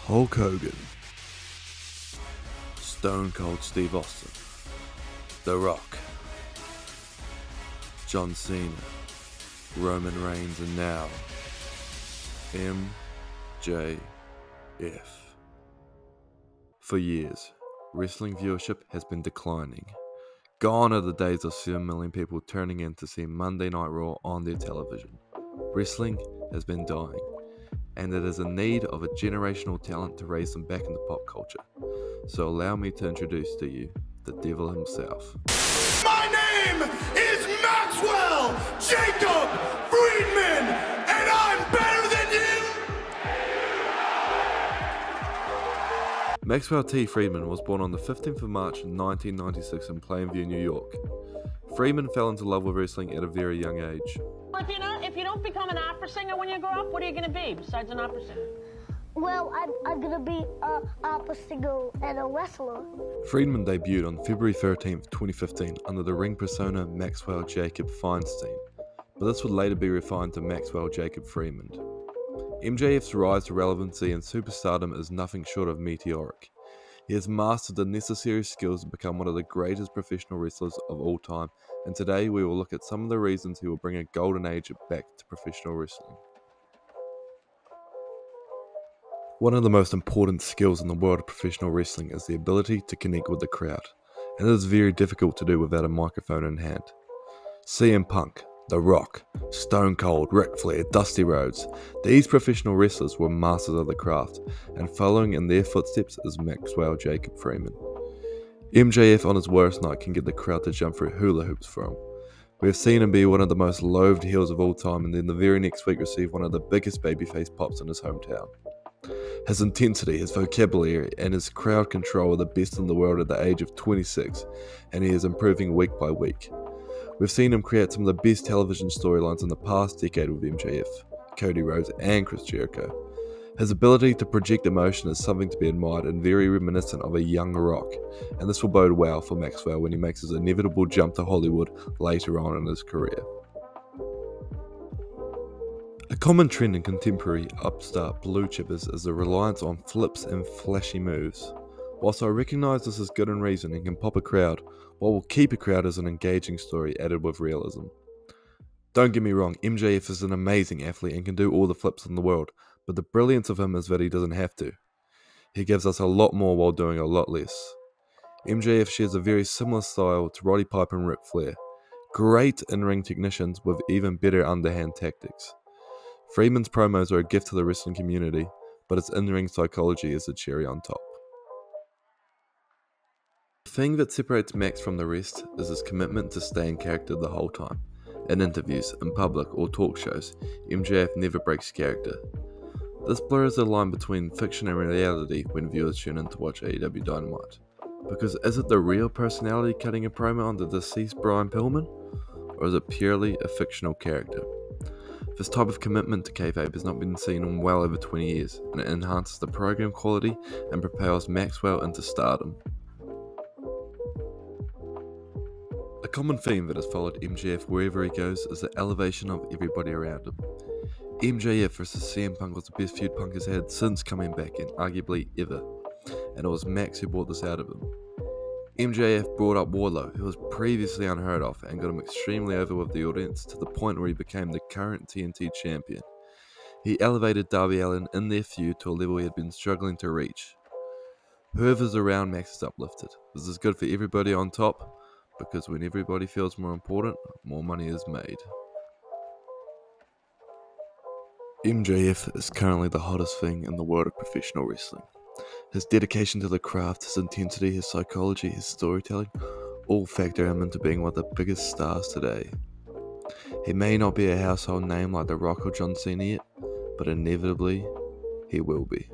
Hulk Hogan, Stone Cold Steve Austin, The Rock, John Cena, Roman Reigns, and now MJF. For years, wrestling viewership has been declining. Gone are the days of 7 million people turning in to see Monday Night Raw on their television. Wrestling has been dying, and it is in need of a generational talent to raise them back into pop culture. So allow me to introduce to you the devil himself. My name is Maxwell Jacob Friedman, and I'm better than you! Maxwell T. Friedman was born on the 15th of March 1996 in Plainview, New York. Friedman fell into love with wrestling at a very young age. If you don't become an opera singer when you grow up, what are you going to be besides an opera singer? Well, I'm going to be an opera singer and a wrestler. Friedman debuted on February 13th, 2015 under the ring persona Maxwell Jacob Feinstein, but this would later be refined to Maxwell Jacob Friedman. MJF's rise to relevancy and superstardom is nothing short of meteoric. He has mastered the necessary skills to become one of the greatest professional wrestlers of all time, and today we will look at some of the reasons he will bring a golden age back to professional wrestling. One of the most important skills in the world of professional wrestling is the ability to connect with the crowd, and it is very difficult to do without a microphone in hand. CM Punk, The Rock, Stone Cold, Ric Flair, Dusty Rhodes, these professional wrestlers were masters of the craft, and following in their footsteps is Maxwell Jacob Friedman. MJF on his worst night can get the crowd to jump through hula hoops for him. We have seen him be one of the most loathed heels of all time, and then the very next week receive one of the biggest babyface pops in his hometown. His intensity, his vocabulary, and his crowd control are the best in the world at the age of 26, and he is improving week by week. We've seen him create some of the best television storylines in the past decade with MJF, Cody Rhodes, and Chris Jericho. His ability to project emotion is something to be admired and very reminiscent of a young Rock, and this will bode well for Maxwell when he makes his inevitable jump to Hollywood later on in his career. A common trend in contemporary upstart blue chippers is the reliance on flips and flashy moves. Whilst I recognise this is good in reason and can pop a crowd, what will keep a crowd is an engaging story added with realism. Don't get me wrong, MJF is an amazing athlete and can do all the flips in the world, but the brilliance of him is that he doesn't have to. He gives us a lot more while doing a lot less. MJF shares a very similar style to Roddy Piper and Ric Flair. Great in-ring technicians with even better underhand tactics. Friedman's promos are a gift to the wrestling community, but his in-ring psychology is the cherry on top. The thing that separates Max from the rest is his commitment to stay in character the whole time. In interviews, in public, or talk shows, MJF never breaks character. This blurs the line between fiction and reality when viewers tune in to watch AEW Dynamite. Because is it the real personality cutting a promo on the deceased Brian Pillman? Or is it purely a fictional character? This type of commitment to kayfabe has not been seen in well over 20 years, and it enhances the program quality and propels Maxwell into stardom. A common theme that has followed MJF wherever he goes is the elevation of everybody around him. MJF vs CM Punk was the best feud Punk has had since coming back, and arguably ever, and it was Max who brought this out of him. MJF brought up Wardlow, who was previously unheard of, and got him extremely over with the audience to the point where he became the current TNT champion. He elevated Darby Allin in their feud to a level he had been struggling to reach. Whoever's around Max is uplifted. This is good for everybody on top, because when everybody feels more important, more money is made. MJF is currently the hottest thing in the world of professional wrestling. His dedication to the craft, his intensity, his psychology, his storytelling, all factor him into being one of the biggest stars today. He may not be a household name like The Rock or John Cena yet, but inevitably, he will be.